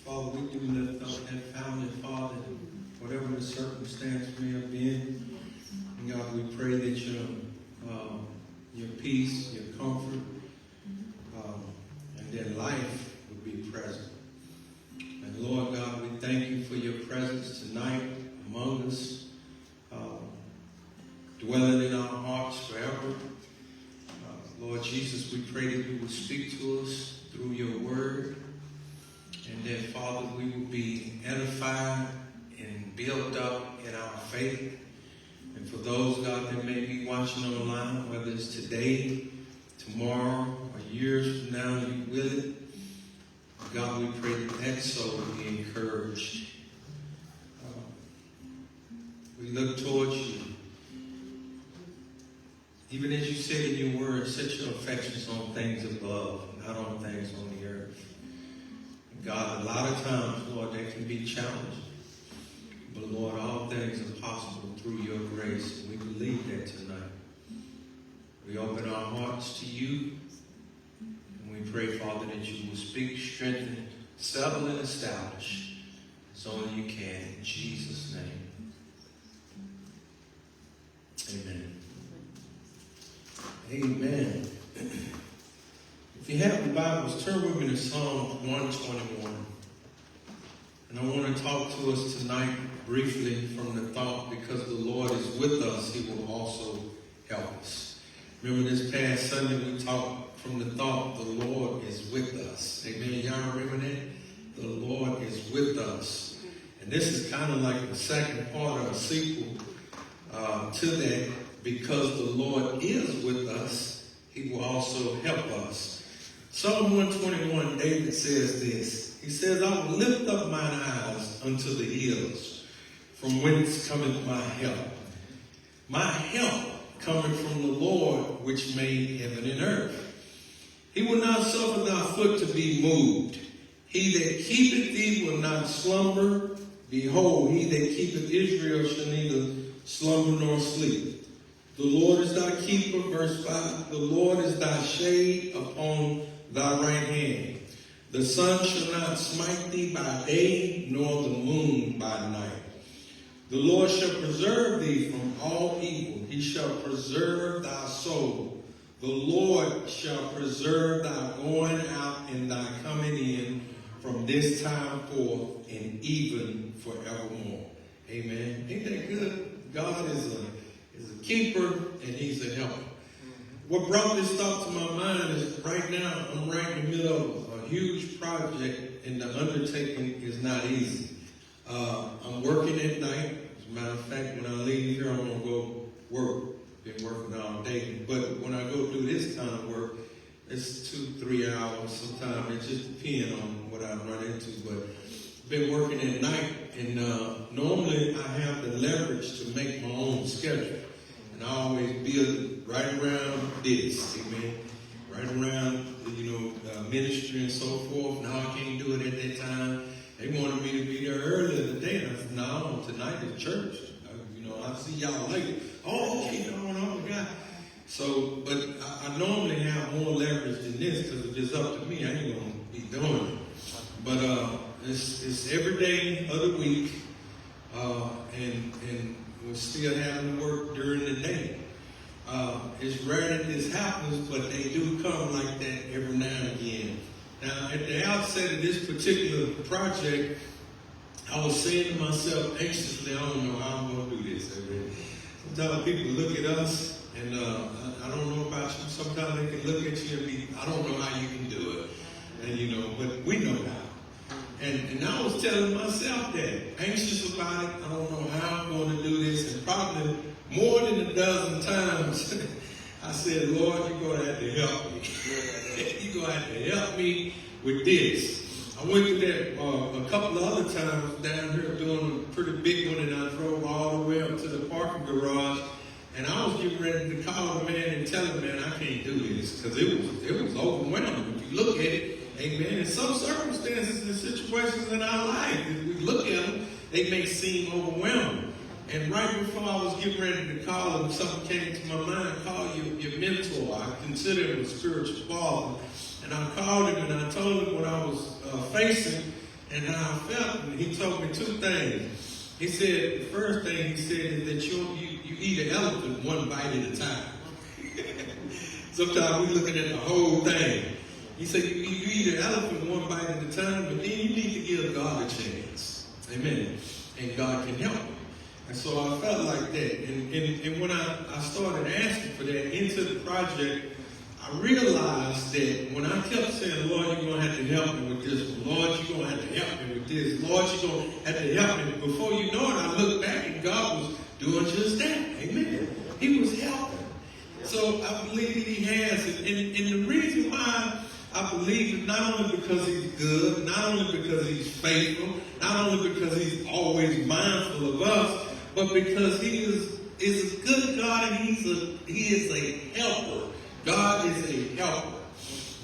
Father, we do lift up that family, Father, whatever the circumstance may have been. And God, we pray that your peace, your comfort, and their life would be present. And Lord God, we thank you for your presence tonight among us, dwelling in our hearts forever. Lord Jesus, we pray that you would speak to us through your word, and that, Father, we will be edified and built up in our faith. And for those, God, that may be watching online, whether it's today, tomorrow, or years from now, you will it, God, we pray that that soul will be encouraged. We look towards you. Even as you said in your word, set your affections on things above, not on things on the earth. And God, a lot of times, Lord, that can be challenging. But Lord, all things are possible through your grace. And we believe that tonight. We open our hearts to you. And we pray, Father, that you will speak, strengthen, settle, and establish as only you can. In Jesus' name. Amen. Amen. If you have the Bibles, turn with me to Psalm 121. And I want to talk to us tonight briefly from the thought, because the Lord is with us, he will also help us. Remember this past Sunday we talked from the thought, the Lord is with us. Amen. Y'all remember that? The Lord is with us. And this is kind of like the second part of a sequel to that. Because the Lord is with us, he will also help us. Psalm 121, David says this. He says, I will lift up mine eyes unto the hills, from whence cometh my help. My help cometh from the Lord, which made heaven and earth. He will not suffer thy foot to be moved. He that keepeth thee will not slumber. Behold, he that keepeth Israel shall neither slumber nor sleep. The Lord is thy keeper, verse 5. The Lord is thy shade upon thy right hand. The sun shall not smite thee by day, nor the moon by night. The Lord shall preserve thee from all evil. He shall preserve thy soul. The Lord shall preserve thy going out and thy coming in from this time forth and even forevermore. Amen. Ain't that good? God is a keeper, and he's a helper. What brought this thought to my mind is right now I'm right in the middle of a huge project, and the undertaking is not easy. I'm working at night. As a matter of fact, when I leave here, I'm going to go work. Been working all day. But when I go do this kind of work, it's 2-3 hours. Sometimes it just depends on what I run into. But I've been working at night, and normally I have the leverage to make my own schedule. And I always build right around this, amen. Right around, ministry and so forth. Now I can't do it at that time. They wanted me to be there earlier today. And I said, no, tonight is church. I'll see y'all later. Oh, okay, no, God. So, but I normally have more leverage than this, because if it's up to me, I ain't going to be doing it. But it's every day of the week, and we're still having to work during the day. It's rare that this happens, but they do come like that every now and again. Now, at the outset of this particular project, I was saying to myself anxiously, I don't know how I'm going to do this. Sometimes people look at us, and I don't know about you. Sometimes they can look at you and be, I don't know how you can do it. And, but we know how. And I was telling myself that, anxious about it. I don't know how I'm going to do this. And probably more than a dozen times, I said, Lord, you're going to have to help me. You're going to have to help me with this. I went through that a couple of other times down here doing a pretty big one, and I drove all the way up to the parking garage. And I was getting ready to call the man and tell him, man, I can't do this, because it was overwhelming. If you look at it, amen. In some circumstances and situations in our life, if we look at them, they may seem overwhelming. And right before I was getting ready to call him, something came to my mind. Call your mentor. I consider him a spiritual father. And I called him and I told him what I was facing. and how I felt. And he told me two things. He said, the first thing he said is that you eat an elephant one bite at a time. Sometimes we're looking at the whole thing. He said, you eat an elephant one bite at a time, but then you need to give God a chance. Amen. And God can help you. And so I felt like that. And when I started asking for that into the project, I realized that when I kept saying, Lord, you're going to have to help me with this one. Lord, you're going to have to help me with this. Lord, you're going to have to help me. Before you know it, I looked back and God was doing just that. Amen. He was helping. So I believe that he has. And the reason why I believe it, not only because he's good, not only because he's faithful, not only because he's always mindful of us, but because he is a good God and he is a helper. God is a helper.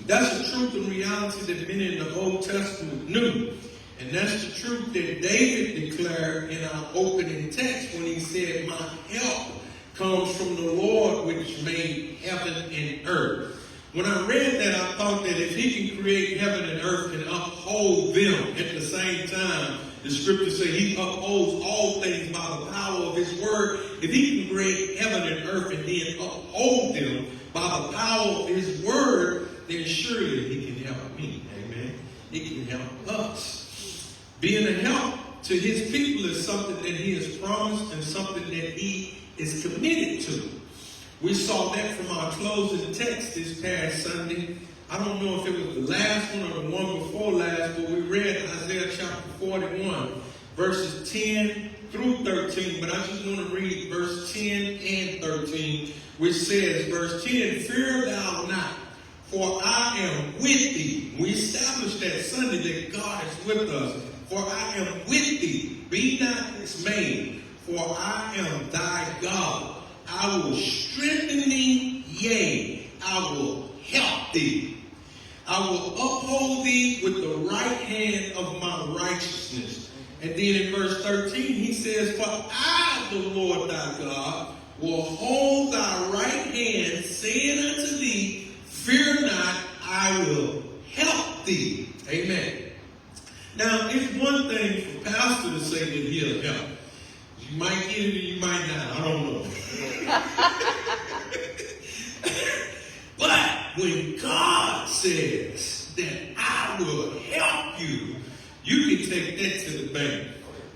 That's the truth and reality that many in the Old Testament knew. And that's the truth that David declared in our opening text when he said, my help comes from the Lord which made heaven and earth. When I read that, I thought that if he can create heaven and earth and uphold them at the same time, the scriptures say he upholds all things by the power of his word. If he can create heaven and earth and then uphold them by the power of his word, then surely he can help me. Amen. He can help us. Being a help to his people is something that he has promised and something that he is committed to. We saw that from our closing text this past Sunday. I don't know if it was the last one or the one before last, but we read Isaiah chapter 41, verses 10 through 13. But I just want to read verse 10 and 13, which says, verse 10, fear thou not, for I am with thee. We established that Sunday that God is with us. For I am with thee. Be not dismayed, for I am thy God. I will strengthen thee, yea, I will help thee. I will uphold thee with the right hand of my righteousness. And then in verse 13 he says, for I, the Lord thy God, will hold thy right hand, saying unto thee, fear not, I will help thee. Amen. Now, it's one thing for pastor to say that he'll help. You might get it or you might not. I don't know. But when God says that I will help you, you can take that to the bank.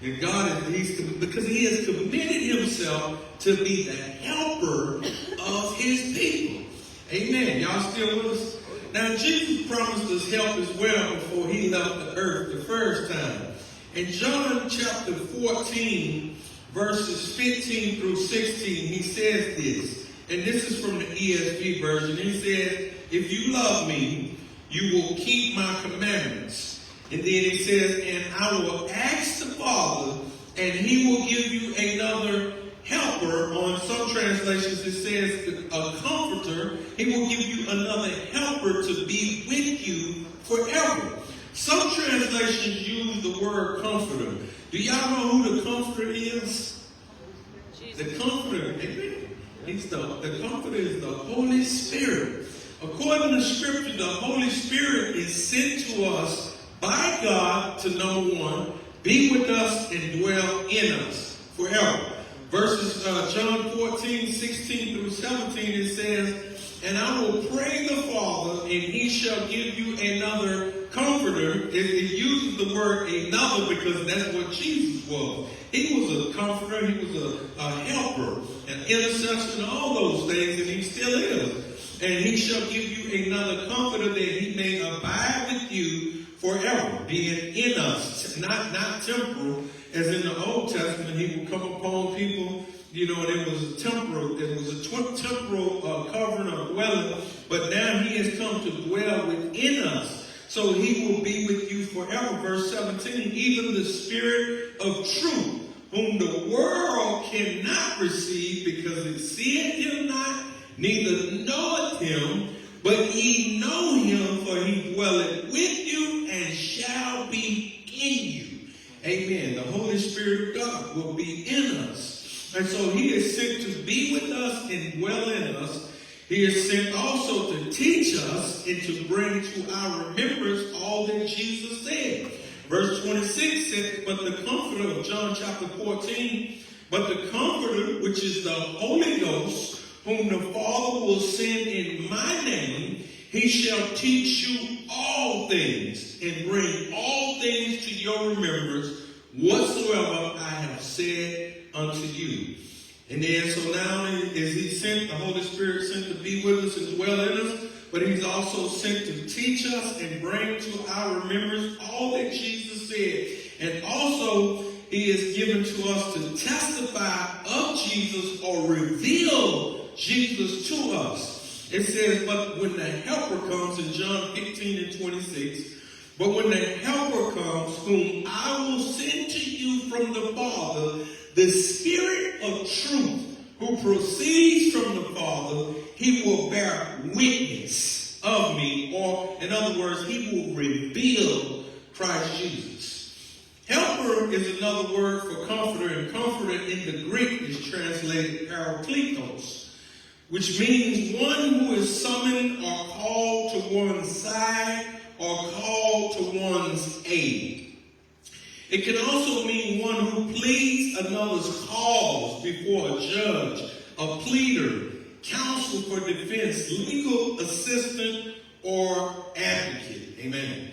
And God is, because he has committed himself to be the helper of his people. Amen. Y'all still with us? Now, Jesus promised us help as well before he left the earth the first time. In John chapter 14, verses 15 through 16, he says this, and this is from the ESV version. He says, if you love me, you will keep my commandments. And then he says, and I will ask the Father, and he will give you another helper. On some translations it says a comforter. He will give you another helper to be with you forever. Some translations use the word comforter. Do y'all know who the comforter is? Jesus. The comforter. The comforter is the Holy Spirit. According to Scripture, the Holy Spirit is sent to us by God to, number one, be with us and dwell in us forever. Verses John 14, 16 through 17, it says, and I will pray the Father, and he shall give you another comforter. It uses the word another because that's what Jesus was. He was a comforter, he was a helper, an intercessor, and all those things, and he still is. And he shall give you another comforter that he may abide with you forever, being in us, not temporal, as in the Old Testament, he would come upon people, and it was a temporal covering of dwelling, but now he has come to dwell within us. So he will be with you forever. Verse 17, even the Spirit of truth, whom the world cannot receive, because it seeth him not, neither knoweth him, but ye know him, for he dwelleth with you and shall be in you. Amen. The Holy Spirit of God will be in us. And so he is sent to be with us and dwell in us. He is sent also to teach us and to bring to our remembrance all that Jesus said. Verse 26 says, but the Comforter of John chapter 14, but the Comforter, which is the Holy Ghost, whom the Father will send in my name, he shall teach you all things and bring all things to your remembrance whatsoever I have said unto you. And then so now is he sent, the Holy Spirit sent to be with us and dwell in us, but he's also sent to teach us and bring to our remembrance all that Jesus said. And also he is given to us to testify of Jesus or reveal Jesus to us. It says, but when the Helper comes in John 15 and 26, but when the Helper comes, whom I will send to you from the Father, the Spirit of truth, who proceeds from the Father, he will bear witness of me, or in other words, he will reveal Christ Jesus. Helper is another word for comforter, and comforter in the Greek is translated parakletos, which means one who is summoned or called to one's side or called to one's aid. It can also mean one who pleads another's cause before a judge, a pleader, counsel for defense, legal assistant, or advocate. Amen.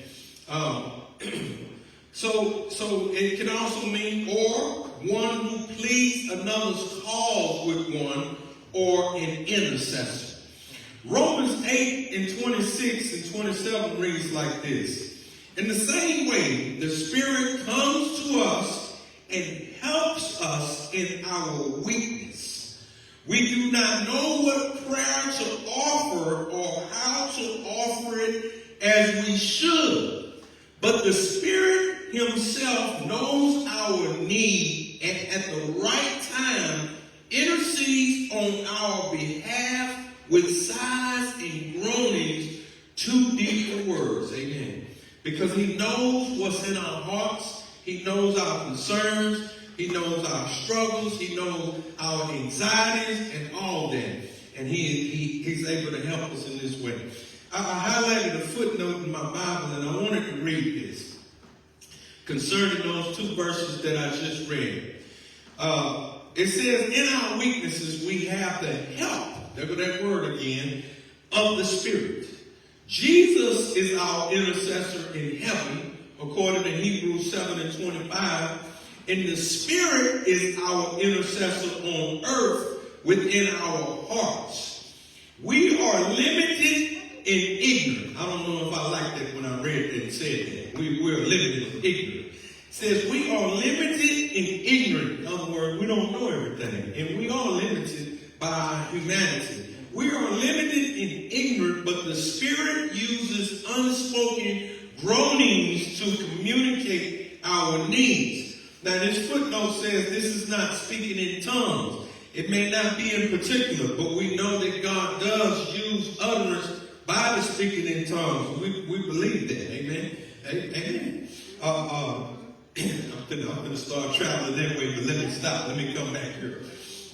So it can also mean or one who pleads another's cause with one, or an intercessor. Romans 8 and 26 and 27 reads like this. In the same way, the Spirit comes to us and helps us in our weakness. We do not know what prayer to offer or how to offer it as we should, but the Spirit himself knows our need and at the right time intercedes on our behalf with sighs and groanings too deep for words. Amen. Because he knows what's in our hearts. He knows our concerns. He knows our struggles. He knows our anxieties and all that. And he's able to help us in this way. I highlighted a footnote in my Bible, and I wanted to read this concerning those two verses that I just read. It says, in our weaknesses, we have the help, there go that word again, of the Spirit. Jesus is our intercessor in heaven, according to Hebrews 7 and 25. And the Spirit is our intercessor on earth within our hearts. We are limited and ignorant. I don't know if I like that when I read that and said that. We're limited and ignorant. It says we are limited and ignorant. In other words, we don't know everything. And we are limited by humanity. We are limited and ignorant, but the Spirit uses unspoken groanings to communicate our needs. Now, this footnote says this is not speaking in tongues. It may not be in particular, but we know that God does use utterance by the speaking in tongues. We believe that. Amen. Amen. I'm going to start traveling that way, but let me stop. Let me come back here.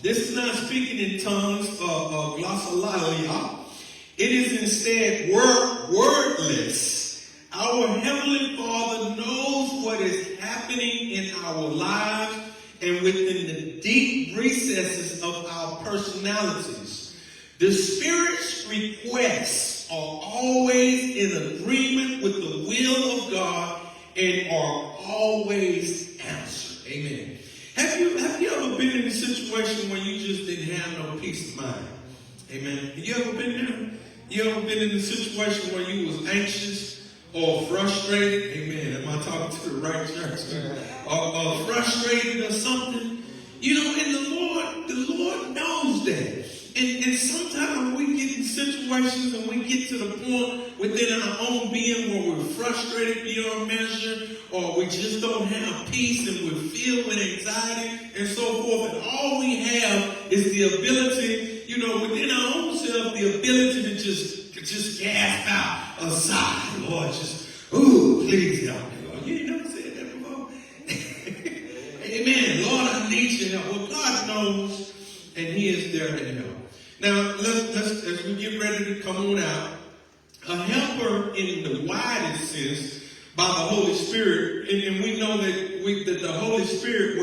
This is not speaking in tongues of glossolalia. It is instead wordless. Our Heavenly Father knows what is happening in our lives and within the deep recesses of our personalities. The Spirit's requests are always in agreement with the will of God and are always answered. Amen. Have you ever been in a situation where you just didn't have no peace of mind? Amen. Have you ever been there? You ever been in a situation where you was anxious or frustrated? Amen. Am I talking to the right church? Or frustrated or something? You know, and the Lord knows that. And sometimes we get in situations and we get to the point within our own being where we're frustrated beyond measure, or we just don't have peace and we're filled with anxiety and so forth. And all we have is the ability, you know, within our own self, the ability to just gasp out a sigh. Lord, just, ooh, please help me. Lord, you ain't never said that before. Amen. Lord, I need your help. Well, God knows, and He is there to help. Now, let's as we get ready to come on out, a helper in the widest sense by the Holy Spirit. And we know that the Holy Spirit,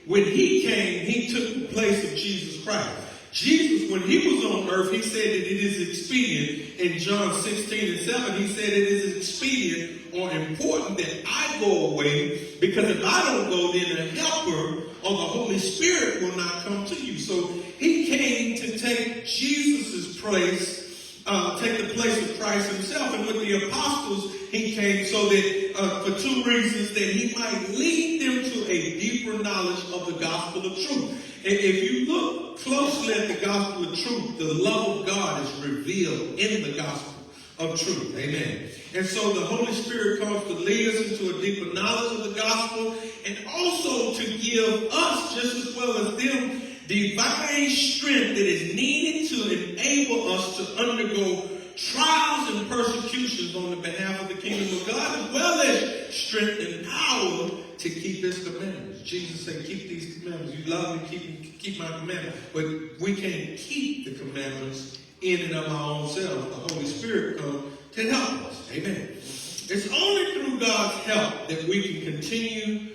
when he came, he took the place of Jesus Christ. Jesus, when he was on earth, he said that it is expedient. In John 16:7, he said it is expedient or important that I go away, because if I don't go, then the helper or the Holy Spirit will not come to you. So he came to take Jesus' place, take the place of Christ himself. And with the apostles, he came so that for two reasons: that he might lead them to a deeper knowledge of the gospel of truth. And if you look closely at the gospel of truth, the love of God is revealed in the gospel of truth. Amen. And so the Holy Spirit comes to lead us into a deeper knowledge of the gospel, and also to give us, just as well as them, divine strength that is needed to enable us to undergo trials and persecutions on the behalf of the kingdom of God, as well as strength and power to keep his commandments. Jesus said, keep these commandments. You love me, keep my commandments. But we can't keep the commandments in and of our own selves. The Holy Spirit comes to help us. Amen. It's only through God's help that we can continue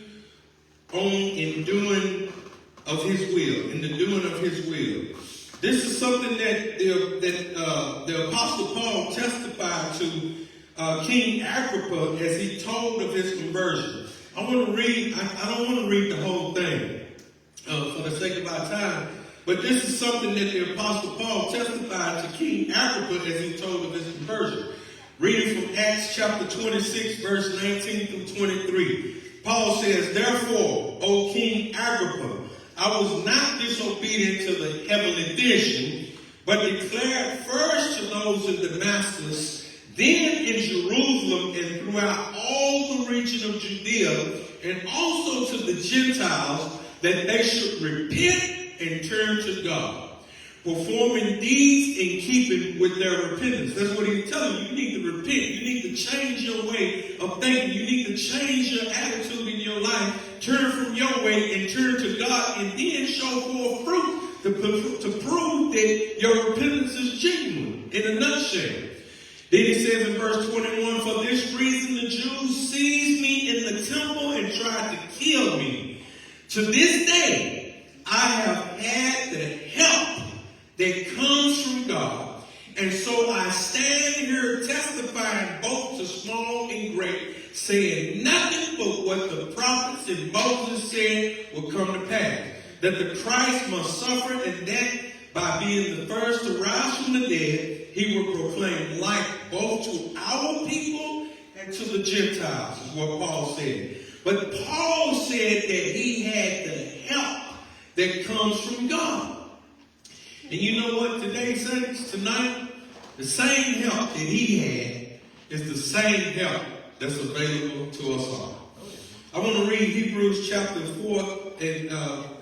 on in doing of his will, in the doing of his will. This is something that the Apostle Paul testified to King Agrippa as he told of his conversion. I want to read, I don't want to read the whole thing for the sake of our time, but this is something that the Apostle Paul testified to King Agrippa as he told of his conversion. Reading from Acts chapter 26, verse 19 through 23. Paul says, "Therefore, O King Agrippa, I was not disobedient to the heavenly vision, but declared first to those in Damascus, then in Jerusalem and throughout all the region of Judea, and also to the Gentiles, that they should repent and turn to God, performing deeds in keeping with their repentance." That's what he's telling you. You need to repent. You need to change your way of thinking. You need to change your attitude in your life. Turn from your way and turn to God, and then show forth fruit to prove that your repentance is genuine, in a nutshell. Then he says in verse 21, "For this reason the Jews seized me in the temple and tried to kill me. To this day I have had the help that comes from God. And so I stand here testifying both to small and great, saying nothing but what the prophets and Moses said will come to pass, that the Christ must suffer, and that by being the first to rise from the dead, he will proclaim life both to our people and to the Gentiles," is what Paul said. But Paul said that he had the help that comes from God. And you know what today, saints, tonight, the same help that he had is the same help that's available to us all. I want to read Hebrews chapter 4 and,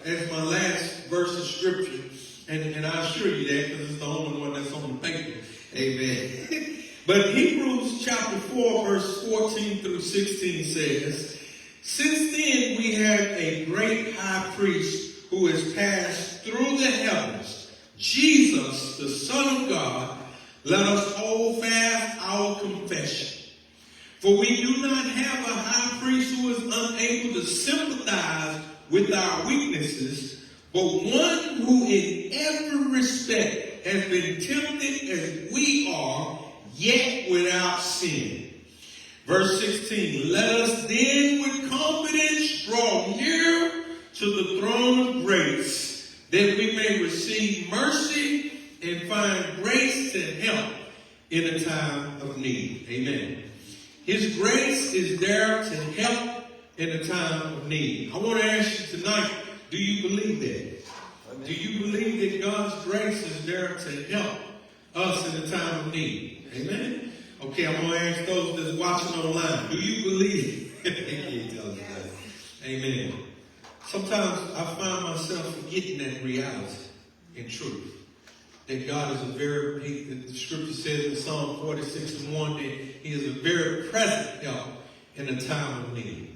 as my last verse of scripture. And I assure you that because it's the only one that's on the paper. Amen. But Hebrews chapter 4, verse 14 through 16 says, "Since then we have a great high priest who has passed through the heavens, Jesus, the Son of God, let us hold fast our confession. For we do not have a high priest who is unable to sympathize with our weaknesses, but one who in every respect has been tempted as we are, yet without sin." Verse 16, "Let us then with confidence draw near to the throne of grace, that we may receive mercy and find grace to help in a time of need." Amen. His grace is there to help in a time of need. I want to ask you tonight, do you believe that? Amen. Do you believe that God's grace is there to help us in a time of need? Amen. Okay, I'm going to ask those that's watching online, do you believe it? Amen. Sometimes I find myself forgetting that reality and truth. That God is the scripture says in Psalm 46:1 that he is a very present help in a time of need.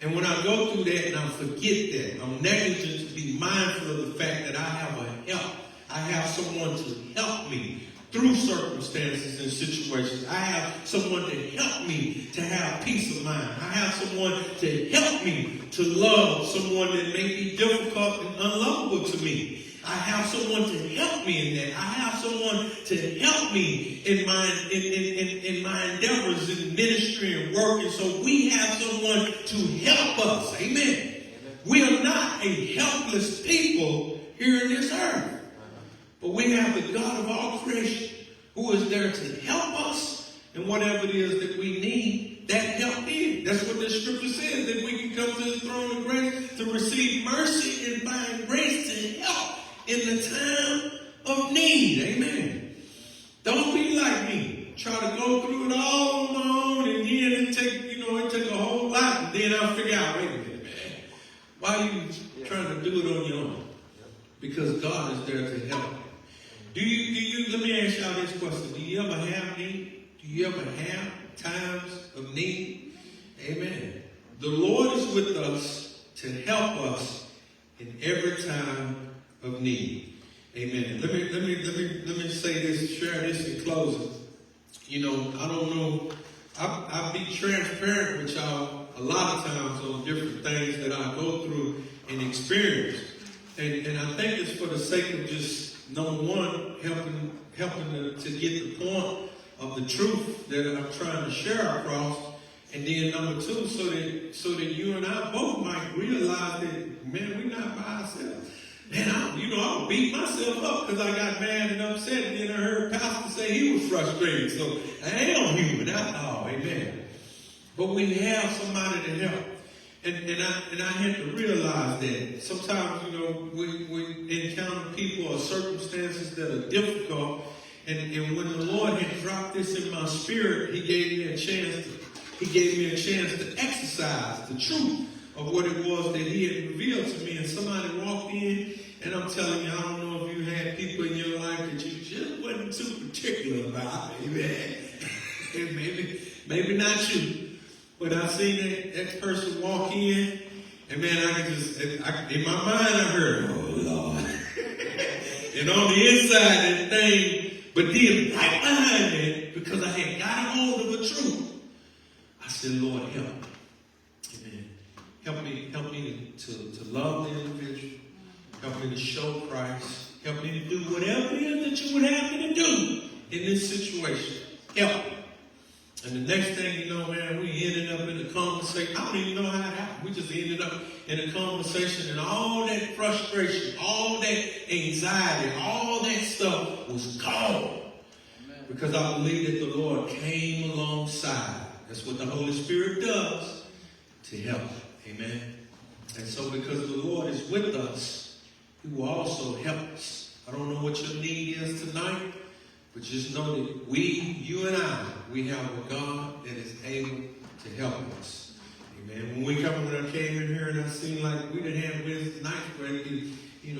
And when I go through that and I forget that, I'm negligent to be mindful of the fact that I have a help. I have someone to help me through circumstances and situations. I have someone to help me to have peace of mind. I have someone to help me to love someone that may be difficult and unlovable to me. I have someone to help me in that. I have someone to help me in my endeavors in ministry and work. And so we have someone to help us. Amen. We are not a helpless people here in this earth. But we have the God of all creation who is there to help us in whatever it is that we need that help in. That's what the scripture says, that we can come to the throne of grace to receive mercy and find grace to help in the time of need. Amen. Don't be like me. Try to go through it all on my own, and then it take a whole lot, and then I'll figure out, wait a minute, man, why are you trying to do it on your own? Because God is there to help. Let me ask y'all this question. Do you ever have need? Do you ever have times of need? Amen. The Lord is with us to help us in every time of need. Amen. Let me say this, share this in closing. I don't know. I'll be transparent with y'all a lot of times on different things that I go through and experience. And I think it's for the sake of just, number one, helping to get the point of the truth that I'm trying to share across. And then number two, so that you and I both might realize that, man, we're not by ourselves. Man, I would beat myself up because I got mad and upset, and then I heard Pastor say he was frustrated. So I am human, that's all, amen. But we have somebody to help. And I had to realize that sometimes, we encounter people or circumstances that are difficult. And when the Lord had dropped this in my spirit, He gave me a chance to exercise the truth of what it was that He had revealed to me. And somebody walked in, and I'm telling you, I don't know if you had people in your life that you just wasn't too particular about. Amen. And maybe not you. But I seen that person walk in, and man, in my mind I heard, oh Lord. And on the inside that thing, but then right behind that, because I had got a hold of the truth, I said, Lord, help me. Amen. Help me to love the individual. Help me to show Christ. Help me to do whatever it is that you would have me to do in this situation. Help me. And the next thing you know, man, we ended up in a conversation. I don't even know how it happened. We just ended up in a conversation, and all that frustration, all that anxiety, all that stuff was gone. Amen. Because I believe that the Lord came alongside. That's what the Holy Spirit does to help. Amen. And so because the Lord is with us, He will also help us. I don't know what your need is tonight. But just know that you and I, we have a God that is able to help us. Amen. When I came in here and I seemed like we didn't have Wednesday nights, but a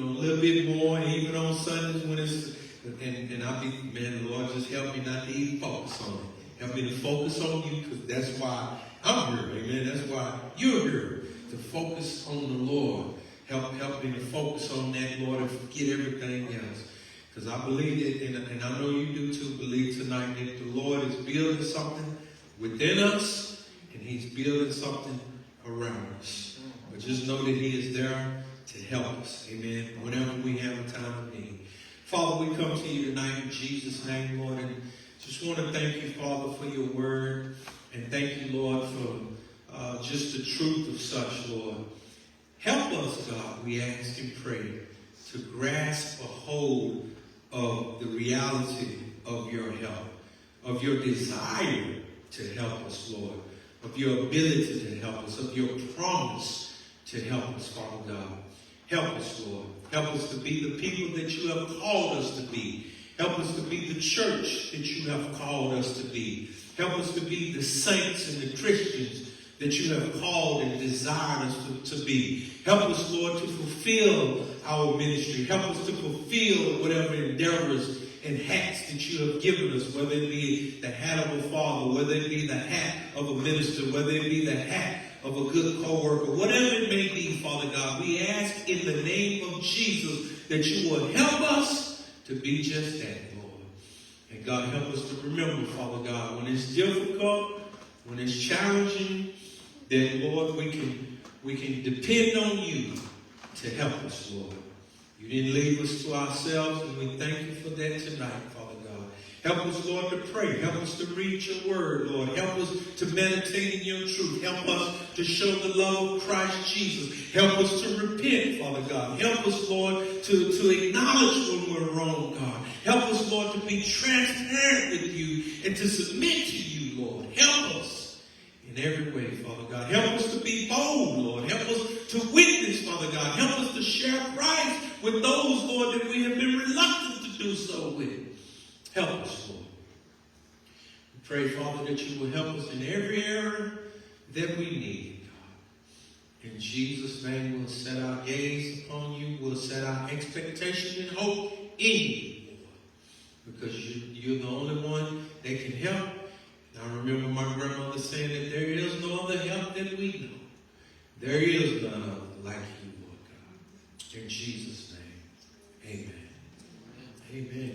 little bit more, and even on Sundays when it's, and I'll be, man, Lord, just help me not to even focus on it. Help me to focus on you, because that's why I'm here. Amen. That's why you're here, to focus on the Lord. Help me to focus on that, Lord, and forget everything else. Because I believe that, and I know you do too, believe tonight that the Lord is building something within us, and He's building something around us. But just know that He is there to help us. Amen. Whenever we have a time of need. Father, we come to you tonight in Jesus' name, Lord, and just want to thank you, Father, for your word. And thank you, Lord, for just the truth of such, Lord. Help us, God, we ask and pray, to grasp a hold of the reality of your help, of your desire to help us, Lord, of your ability to help us, of your promise to help us, Father God. Help us, Lord. Help us to be the people that you have called us to be. Help us to be the church that you have called us to be. Help us to be the saints and the Christians that you have called and desired us to be. Help us, Lord, to fulfill our ministry. Help us to fulfill whatever endeavors and hats that you have given us, whether it be the hat of a father, whether it be the hat of a minister, whether it be the hat of a good co-worker, whatever it may be, Father God, we ask in the name of Jesus that you will help us to be just that, Lord. And God, help us to remember, Father God, when it's difficult, when it's challenging, that, Lord, we can depend on you to help us, Lord. You didn't leave us to ourselves, and we thank you for that tonight, Father God. Help us, Lord, to pray. Help us to read your word, Lord. Help us to meditate in your truth. Help us to show the love of Christ Jesus. Help us to repent, Father God. Help us, Lord, to acknowledge when we're wrong, God. Help us, Lord, to be transparent with you and to submit to you, Lord. Help us in every way, Father God. Help us to be bold, Lord. Help us to witness, Father God. Help us to share Christ with those, Lord, that we have been reluctant to do so with. Help us, Lord. We pray, Father, that you will help us in every area that we need, God. In Jesus' name, we'll set our gaze upon you. We'll set our expectation and hope in you, Lord. Because you're the only one that can help. And I remember my grandmother saying that there is no other help that we know. There is none other like you, Lord God. In Jesus' name, amen. Amen.